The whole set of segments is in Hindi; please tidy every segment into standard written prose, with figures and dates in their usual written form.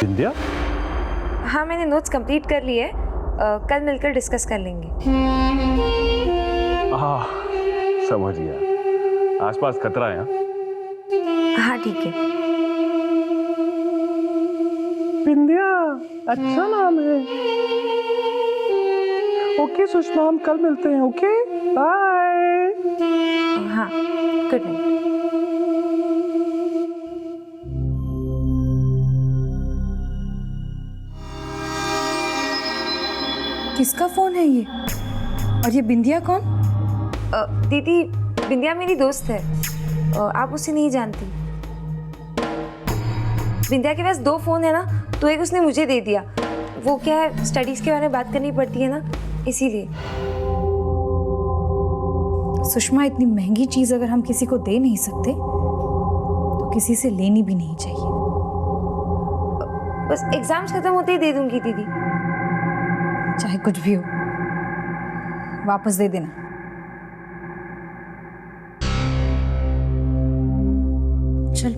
बिंदिया? हाँ, मैंने नोट्स कंप्लीट कर लिए। कल मिलकर डिस्कस कर लेंगे। हाँ, समझ गया। आसपास खतरा है। हाँ ठीक है। बिंदिया अच्छा नाम है। ओके सुषमा, हम कल मिलते हैं। Okay bye. हाँ, गुड नाइट। किसका फोन है ये? और ये बिंदिया कौन? दीदी, बिंदिया मेरी दोस्त है। आप उसे नहीं जानती। बिंदिया के पास 2 फोन है ना, तो एक उसने मुझे दे दिया। वो क्या है, स्टडीज के बारे में बात करनी पड़ती है ना, इसीलिए। सुषमा, इतनी महंगी चीज अगर हम किसी को दे नहीं सकते तो किसी से लेनी भी नहीं चाहिए। बस एग्जाम्स खत्म होते ही दे दूंगी दीदी। चाहे कुछ भी हो, वापस दे देना। चल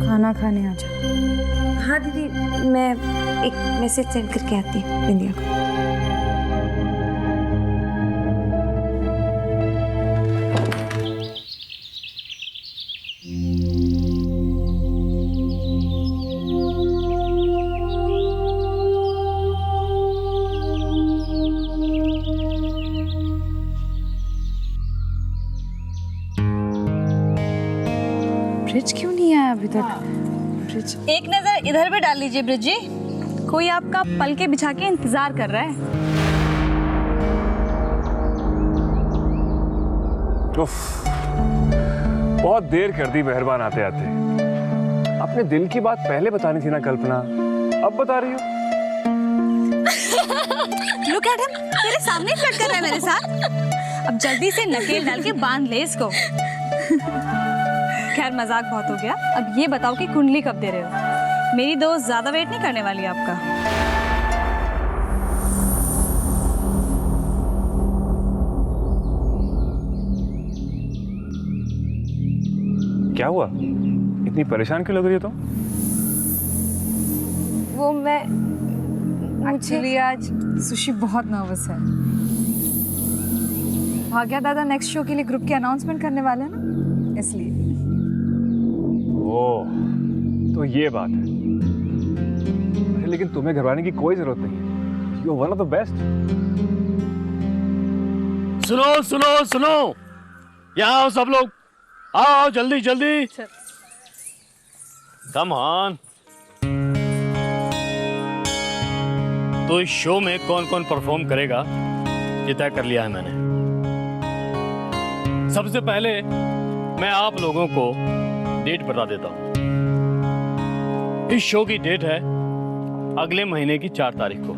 खाना खाने आ जा। हाँ दीदी, मैं एक मैसेज सेंड करके आती हूँ बिंदिया को। ब्रिज क्यों नहीं आया अभी तक? ब्रिज, एक नजर इधर भी डाल लीजिए ब्रिज जी, कोई आपका पलके बिछा के इंतजार कर रहा है। उफ, बहुत देर कर दी मेहरबान आते आते। अपने दिल की बात पहले बतानी थी ना कल्पना, अब बता रही हो। लुक एट हिम, तेरे सामने फ्लर्ट कर रहा है मेरे साथ। अब जल्दी से नकेल डाल के बांध ले इसको। खैर मजाक बहुत हो गया, अब ये बताओ कि कुंडली कब दे रहे हो? मेरी दोस्त ज्यादा वेट नहीं करने वाली आपका। क्या हुआ, इतनी परेशान क्यों लग रही हो तुम? वो मैं एक्चुअली आज सुशी बहुत नर्वस है। भाग्या दादा नेक्स्ट शो के लिए ग्रुप की अनाउंसमेंट करने वाले हैं ना, इसलिए। ओह, तो ये बात है। अरे लेकिन तुम्हें घबराने की कोई जरूरत नहीं। You are one of the best. सुनो सुनो सुनो, यहाँ आओ सब लोग, आओ जल्दी जल्दी। Come on. तो इस शो में कौन कौन परफॉर्म करेगा ये तय कर लिया है मैंने। सबसे पहले मैं आप लोगों को डेट बता देता हूं। इस शो की डेट है अगले महीने की 4 तारीख को,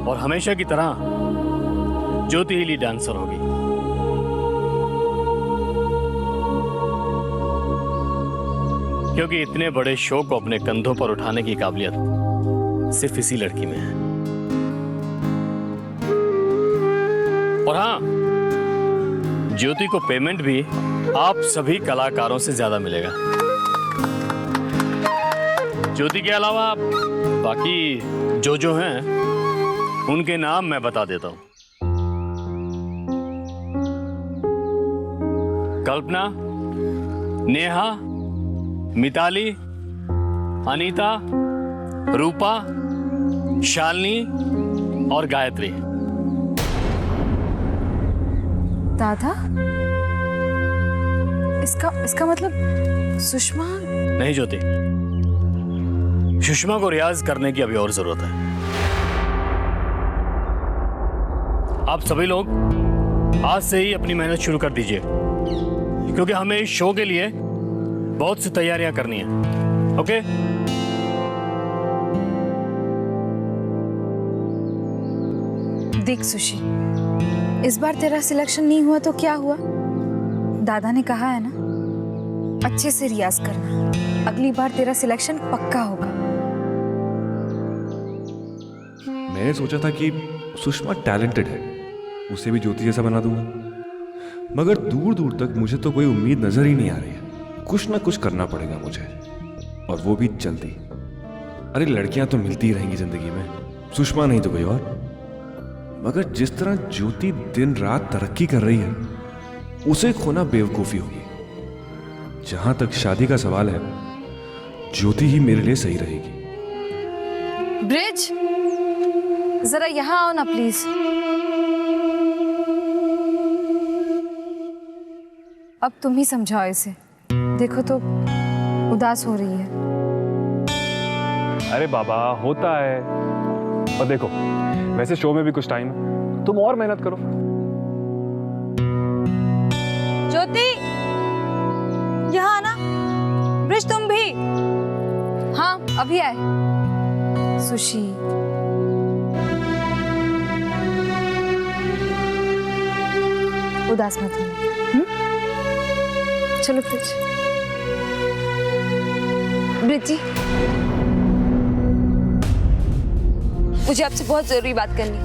और हमेशा की तरह ज्योति ही लीड डांसर होगी। क्योंकि इतने बड़े शो को अपने कंधों पर उठाने की काबिलियत सिर्फ इसी लड़की में है। और हाँ, ज्योति को पेमेंट भी आप सभी कलाकारों से ज्यादा मिलेगा। ज्योति के अलावा बाकी जो हैं उनके नाम मैं बता देता हूं। कल्पना, नेहा, मिताली, अनीता, रूपा, शालिनी और गायत्री। दादा, इसका मतलब सुषमा? नहीं ज्योति, सुषमा को रियाज करने की अभी और जरूरत है। आप सभी लोग आज से ही अपनी मेहनत शुरू कर दीजिए, क्योंकि हमें इस शो के लिए बहुत सी तैयारियां करनी है। ओके? देख सुशी, इस बार तेरा सिलेक्शन नहीं हुआ तो क्या हुआ? दादा ने कहा है ना, अच्छे से रियाज करना, अगली बार तेरा सिलेक्शन पक्का होगा। मैंने सोचा था कि सुषमा टैलेंटेड है, उसे भी ज्योति जैसा बना दूंगा, मगर दूर दूर तक मुझे तो कोई उम्मीद नजर ही नहीं आ रही है। कुछ ना कुछ करना पड़ेगा मुझे। और वो भी जल्दी। अरे लड़कियां तो मिलती ही रहेंगी जिंदगी में, सुषमा नहीं तो कोई और। मगर जिस तरह ज्योति दिन रात तरक्की कर रही है, उसे खोना बेवकूफी होगी। जहां तक शादी का सवाल है, ज्योति ही मेरे लिए सही रहेगी। ब्रिज, जरा यहाँ आओ ना प्लीज। अब तुम ही समझाओ इसे, देखो तो उदास हो रही है। अरे बाबा, होता है। और देखो, वैसे शो में भी कुछ टाइम है, तुम और मेहनत करो। ज्योति, यहाँ आना। ब्रिज, तुम भी। हाँ, अभी आए। सुशी, उदास मत हो। चलो ब्रिज। ब्रिज जी, मुझे आपसे बहुत जरूरी बात करनी है।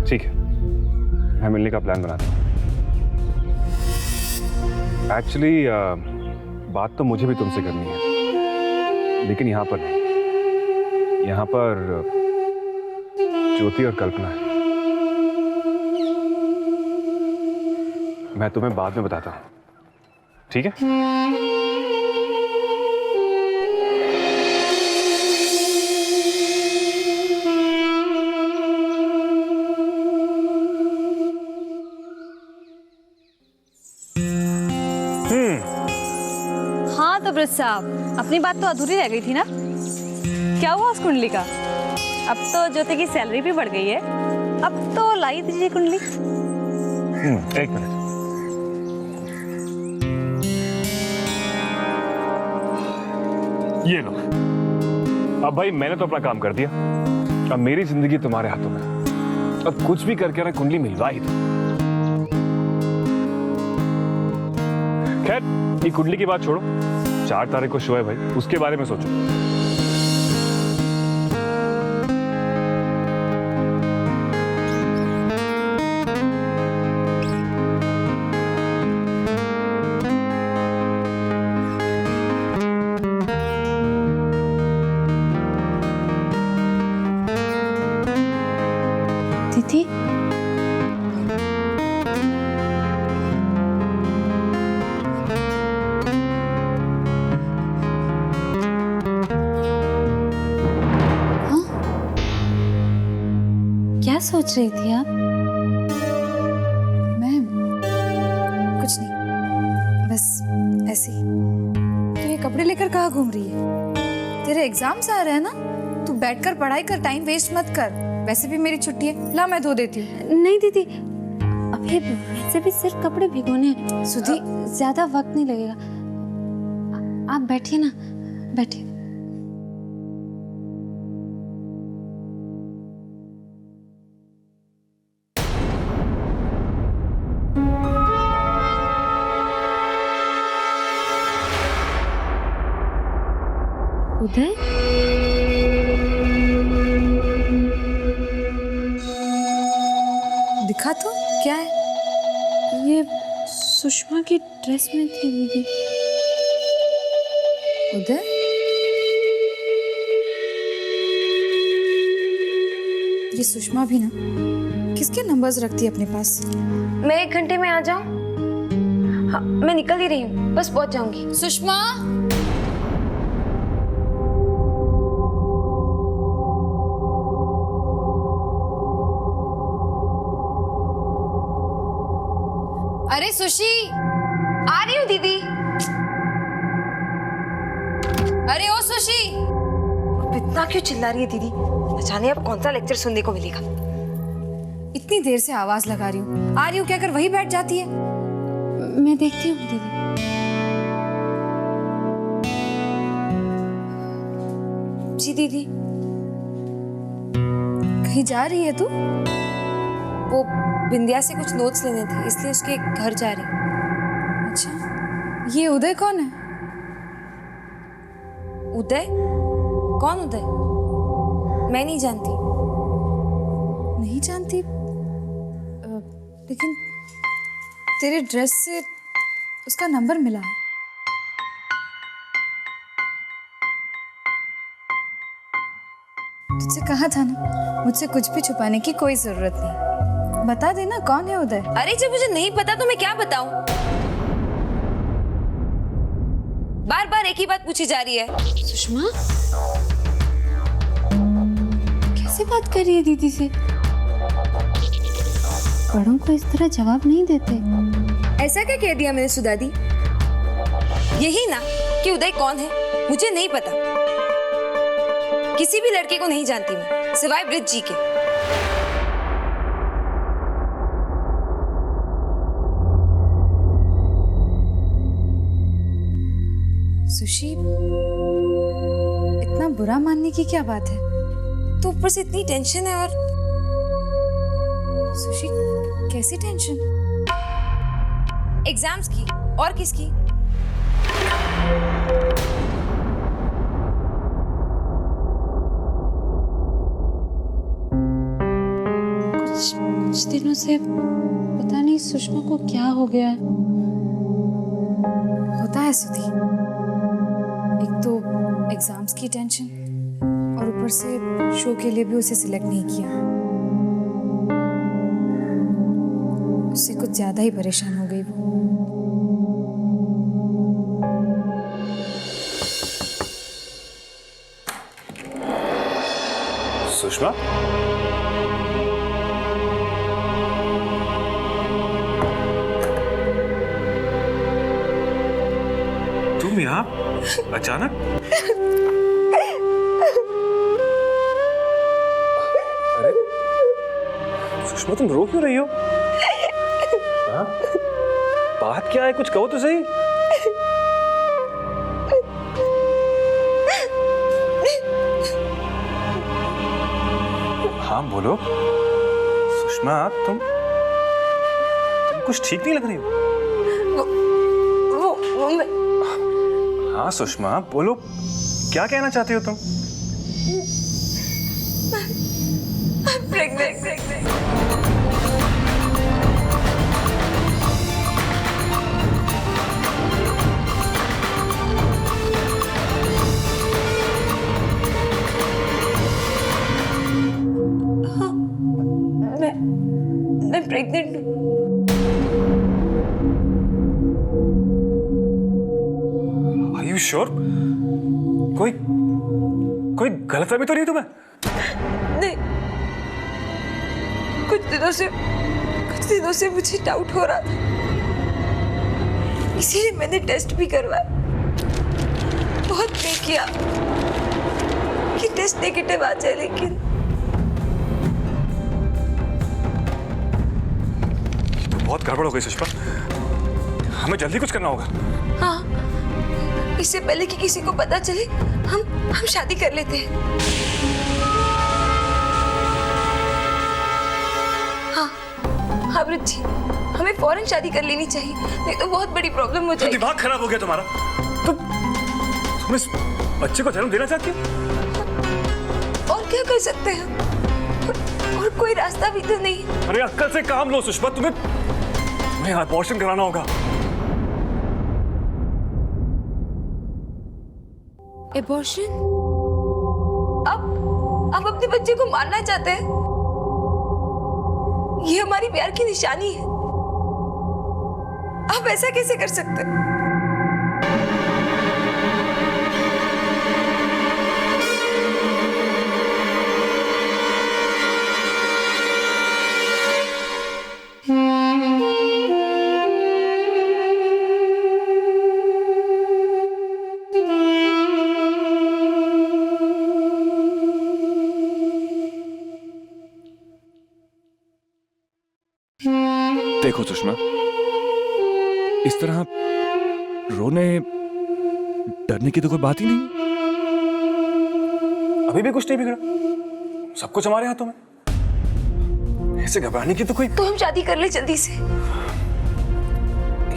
ठीक है, मैं मिलने का प्लान बनाता हूँ। एक्चुअली बात तो मुझे भी तुमसे करनी है, लेकिन यहाँ पर नहीं। यहाँ पर ज्योति और कल्पना है। मैं तुम्हें बाद में बताता हूँ, ठीक है? हाँ तो ब्रिज साहब, अपनी बात तो अधूरी रह गई थी ना। क्या हुआ उस कुंडली का? अब तो ज्योति की सैलरी भी बढ़ गई है। अब तो लाई दीजिए कुंडली। एक मिनट। ये लो। अब भाई, मैंने तो अपना काम कर दिया। अब मेरी जिंदगी तुम्हारे हाथों में। अब कुछ भी करके ना कुंडली मिलवा ही दो। खैर, ये कुंडली की बात छोड़ो। 4 तारीख को शो है भाई, उसके बारे में सोचो। तिथि, क्या सोच रही थी आप? मैं कुछ नहीं, बस ऐसे ही। तो ये कपड़े लेकर कहाँ घूम रही है? तेरे एग्जाम्स आ रहे हैं ना, तू बैठकर पढ़ाई कर, टाइम वेस्ट मत कर। वैसे भी मेरी छुट्टी है, ला मैं धो देती हूँ। नहीं दीदी, अभी वैसे भी सिर्फ कपड़े भिगोने हैं। सुधी, ज्यादा वक्त नहीं लगेगा। आप बैठिए ना, बैठिए। उदय, दिखा तो क्या है? ये सुषमा की ड्रेस में थी दीदी। उदय, ये सुषमा भी ना किसके नंबर्स रखती है अपने पास? मैं 1 घंटे में आ जाऊं? हाँ, मैं निकल ही रही हूँ, बस पहुंच जाऊंगी। सुषमा, अरे सुशी, आ रही हूँ दीदी। अरे ओ सुशी। अब इतना क्यों चिल्ला रही है दीदी? न जाने अब कौन सा लेक्चर सुनने को मिलेगा। इतनी देर से आवाज लगा रही हूँ, आ रही हूँ कहकर वही बैठ जाती है। मैं देखती हूँ दीदी। जी दीदी। कहीं जा रही है तू? वो बिंदिया से कुछ नोट्स लेने थे, इसलिए उसके घर जा रही हूँ। अच्छा, ये उदय कौन है? उदय? कौन उदय? मैं नहीं जानती। नहीं जानती, लेकिन तेरे ड्रेस से उसका नंबर मिला है। तुझसे कहा था ना, मुझसे कुछ भी छुपाने की कोई जरूरत नहीं। बता देना कौन है उदय। अरे जब मुझे नहीं पता तो मैं क्या बताऊं? बार बार एक ही बात पूछी जा रही है। सुषमा कैसे बात कर रही है दीदी से? बड़ों को इस तरह जवाब नहीं देते। ऐसा क्या कह दिया मैंने सुधा दी? यही ना कि उदय कौन है मुझे नहीं पता। किसी भी लड़के को नहीं जानती मैं, सिवाय ब्रिज जी के। सुशी, इतना बुरा मानने की क्या बात है? तो ऊपर से इतनी टेंशन है। और सुशी, कैसी टेंशन? एग्जाम्स की। और किसकी? कुछ दिनों से पता नहीं सुषमा को क्या हो गया है। होता है सुधी, एक तो एग्जाम्स की टेंशन और ऊपर से शो के लिए भी उसे सिलेक्ट नहीं किया। उससे कुछ ज्यादा ही परेशान हो गई वो। सुषमा, तुम यहाँ अचानक? अरे सुषमा, तुम रो क्यों रही हो? हाँ? बात क्या है, कुछ कहो तो सही। हाँ बोलो सुषमा, तुम कुछ ठीक नहीं लग रही हो। वो मैं हाँ सुषमा बोलो, क्या कहना चाहती हो तुम? प्रेग्नेंट। हाँ, मैं प्रेग्नेंट हूँ। Are you sure? कोई गलतफहमी तो नहीं तुम्हें? नहीं, कुछ दिनों से मुझे डाउट हो रहा था, इसीलिए मैंने टेस्ट भी करवाया। बहुत प्रे किया कि टेस्ट नेगेटिव आ जाए, लेकिन तो बहुत गड़बड़ हो गई सुषमा, हमें जल्दी कुछ करना होगा। हाँ, इससे पहले कि किसी को पता चले हम शादी कर लेते हैं। हाँ ब्रिज जी, हमें फौरन शादी कर लेनी चाहिए, नहीं तो बहुत बड़ी प्रॉब्लम हो जाएगी। दिमाग खराब हो गया तुम्हारा? तुम इस बच्चे को जन्म देना चाहती हो? और क्या कर सकते हैं? और कोई रास्ता भी तो नहीं। अरे अक्ल से काम लो सुषमा, तुम्हें अबॉर्शन कराना होगा। एबॉर्शन? अब अपने बच्चे को मारना चाहते हैं? ये हमारी प्यार की निशानी है। आप ऐसा कैसे कर सकते हैं? देखो सुषमा, इस तरह रोने डरने की तो कोई बात ही नहीं। अभी भी कुछ नहीं बिगड़ा, सब कुछ हमारे हाथों में। ऐसे घबराने की तो कोई। तो हम शादी कर ले जल्दी से।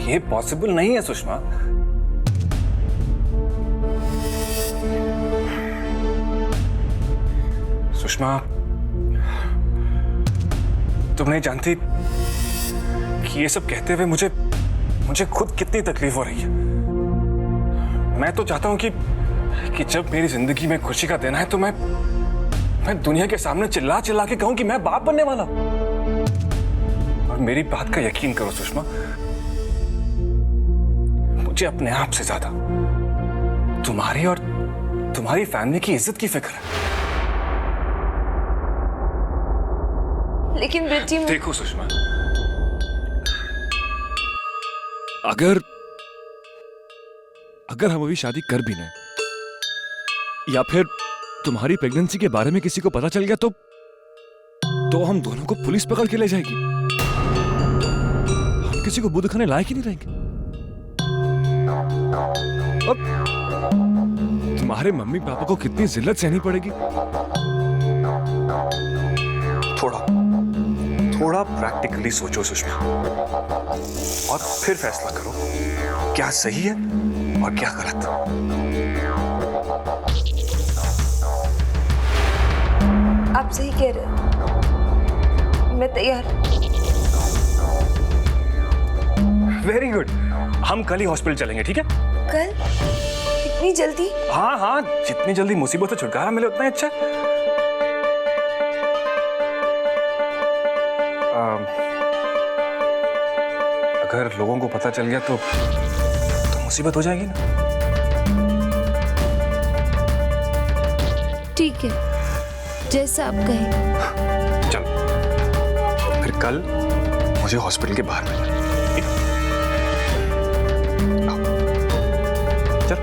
ये पॉसिबल नहीं है सुषमा। सुषमा, तुम नहीं जानती कि ये सब कहते हुए मुझे खुद कितनी तकलीफ हो रही है। मैं तो चाहता हूं कि जब मेरी जिंदगी में खुशी का दिन है तो मैं दुनिया के सामने चिल्ला चिल्ला के कहूं कि मैं बाप बनने वाला हूं। और मेरी बात का यकीन करो सुषमा, मुझे अपने आप से ज्यादा तुम्हारी और तुम्हारी फैमिली की इज्जत की फिक्र है। लेकिन ब्रिज जी, देखो सुषमा, अगर हम अभी शादी कर भी लें या फिर तुम्हारी प्रेगनेंसी के बारे में किसी को पता चल गया तो हम दोनों को पुलिस पकड़ के ले जाएगी। हम किसी को मुंह दिखाने लायक ही नहीं रहेंगे। अब तुम्हारे मम्मी पापा को कितनी जिल्लत सहनी पड़ेगी। थोड़ा प्रैक्टिकली सोचो सुषमा, और फिर फैसला करो क्या सही है और क्या गलत। आप सही कह रहे हैं, मैं तैयार। वेरी गुड, हम कल ही हॉस्पिटल चलेंगे, ठीक है? कल? इतनी जल्दी? हाँ, जितनी जल्दी मुसीबत से छुटकारा मिले उतना ही अच्छा है। अगर लोगों को पता चल गया तो मुसीबत हो जाएगी ना। ठीक है, जैसा आप कहें। चलो फिर कल मुझे हॉस्पिटल के बाहर मिलना। चल।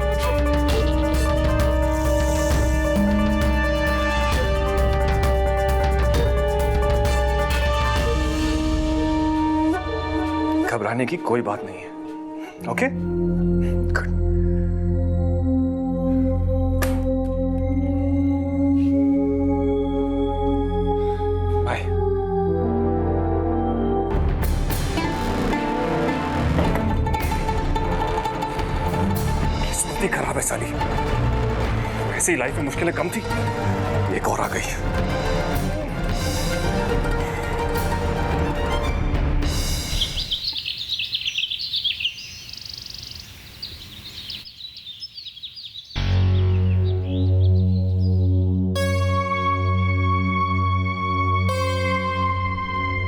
घबराने की कोई बात नहीं है, ओके? गुड। बाय। किस्मत ही खराब है साली। ऐसी लाइफ में मुश्किलें कम थी, एक और आ गई है।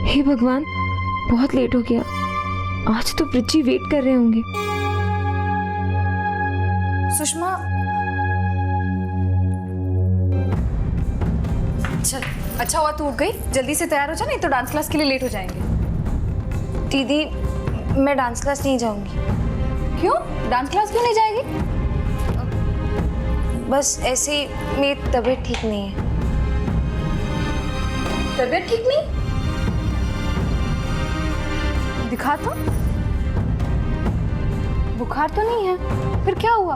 हे भगवान, बहुत लेट हो गया। आज तो ब्रिजी वेट कर रहे होंगे। सुषमा, चल, अच्छा हुआ तू उठ गई। जल्दी से तैयार हो जा, नहीं तो डांस क्लास के लिए लेट हो जाएंगे। दीदी, मैं डांस क्लास नहीं जाऊंगी। क्यों? डांस क्लास क्यों नहीं जाएगी? बस ऐसे ही, मेरी तबीयत ठीक नहीं है। तबीयत ठीक नहीं? दिखा तो, बुखार तो नहीं है, फिर क्या हुआ?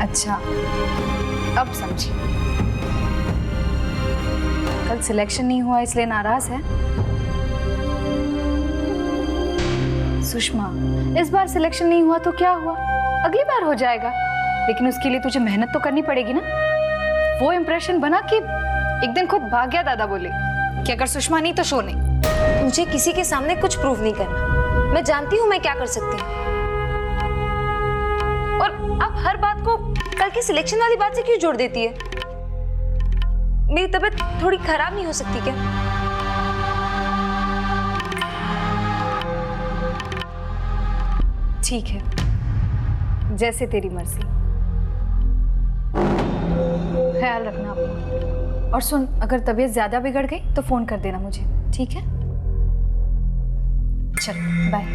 अच्छा, अब समझी। कल सिलेक्शन नहीं हुआ इसलिए नाराज है। सुषमा, इस बार सिलेक्शन नहीं हुआ तो क्या हुआ, अगली बार हो जाएगा। लेकिन उसके लिए तुझे मेहनत तो करनी पड़ेगी ना। वो इंप्रेशन बना कि एक दिन खुद भाग गया दादा बोले कि अगर सुषमा नहीं तो शो नहीं। मुझे किसी के सामने कुछ प्रूव नहीं करना। मैं जानती हूँ मैं क्या कर सकती हूँ। और आप हर बात को कल की सिलेक्शन वाली बात से क्यों जोड़ देती है? मेरी तबीयत थोड़ी खराब नहीं हो सकती क्या? ठीक है, जैसे तेरी मर्जी। ख्याल रखना अपना। और सुन, अगर तबीयत ज्यादा बिगड़ गई तो फोन कर देना मुझे, ठीक है? चल, बाय।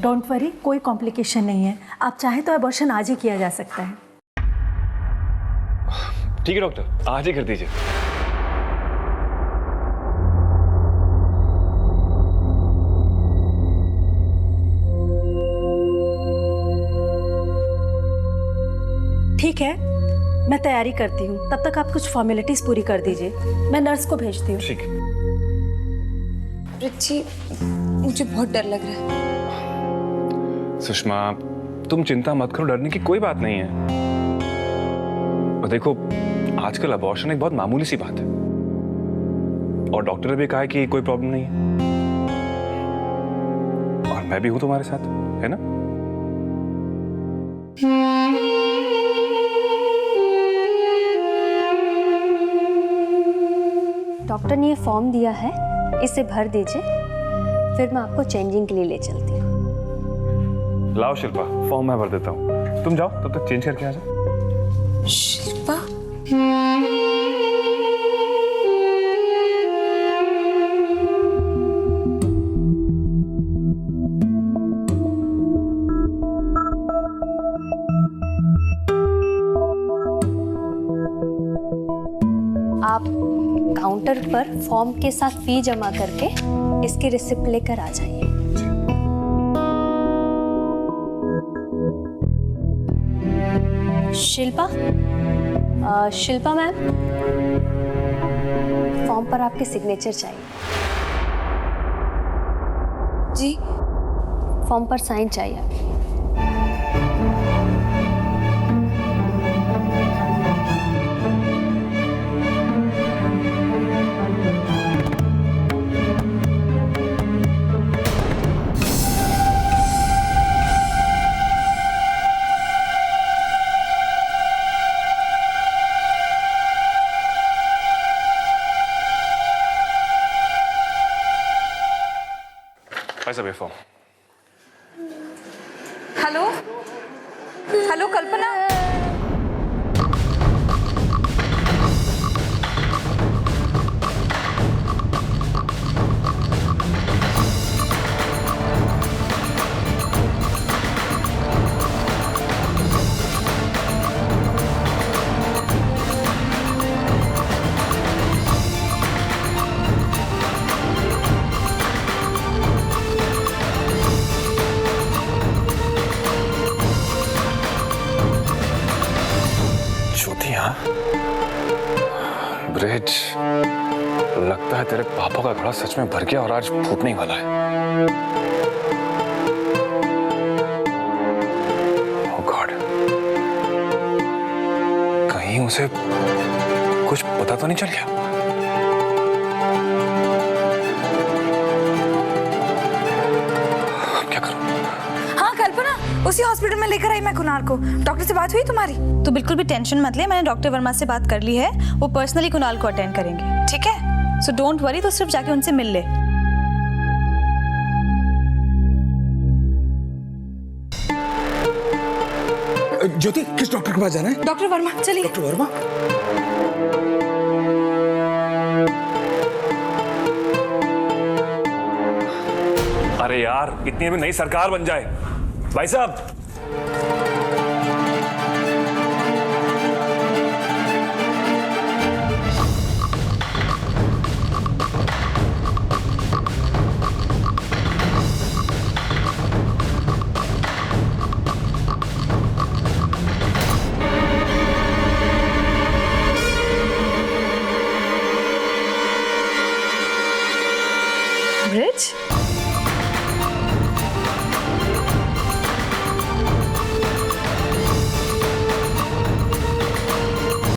डोंट वरी, कोई कॉम्प्लिकेशन नहीं है। आप चाहें तो अबॉर्शन आज ही किया जा सकता है। ठीक है डॉक्टर, आज ही कर दीजिए। ठीक है, मैं तैयारी करती हूँ। तब तक आप कुछ फॉर्मेलिटीज पूरी कर दीजिए, मैं नर्स को भेजती हूँ। ठीक है। रिची, मुझे बहुत डर लग रहा है। सुषमा, तुम चिंता मत करो, डरने की कोई बात नहीं है। और देखो, आजकल अबॉर्शन एक बहुत मामूली सी बात है, और डॉक्टर ने भी कहा है कि कोई प्रॉब्लम नहीं है। और मैं भी हूं तुम्हारे साथ, है ना? डॉक्टर ने ये फॉर्म दिया है, इसे भर दीजिए, फिर मैं आपको चेंजिंग के लिए ले चलती हूँ। लाओ शिल्पा, फॉर्म मैं भर देता हूँ, तुम जाओ तब तक चेंज करके आ जाओ। शिल्पा, आप काउंटर पर फॉर्म के साथ फी जमा करके इसकी रिसिप्ट लेकर आ जाइए। शिल्पा, शिल्पा मैम, फॉर्म पर आपके सिग्नेचर चाहिए। जी, फॉर्म पर साइन चाहिए आपकी। ऐसा भी फॉर्म। हेलो हेलो कल्पना, ब्रिज, लगता है तेरे पापा का घड़ा सच में भर गया और आज फूटने ही वाला है। ओह गॉड, कहीं उसे कुछ पता तो नहीं चल गया? अब क्या करूं? हाँ कल्पना, उसी हॉस्पिटल में लेकर आई मैं कुणाल को। डॉक्टर से बात हुई तुम्हारी? तो बिल्कुल भी टेंशन मत ले, मैंने डॉक्टर वर्मा से बात कर ली है, वो पर्सनली कुणाल को अटेंड करेंगे, ठीक है? सो डोंट वरी, तो सिर्फ जाके उनसे मिल ले। ज्योति, किस डॉक्टर के पास जाना है? डॉक्टर वर्मा, चलिए। डॉक्टर वर्मा? अरे यार, इतनी में नई सरकार बन जाए भाई साहब। ब्रिज,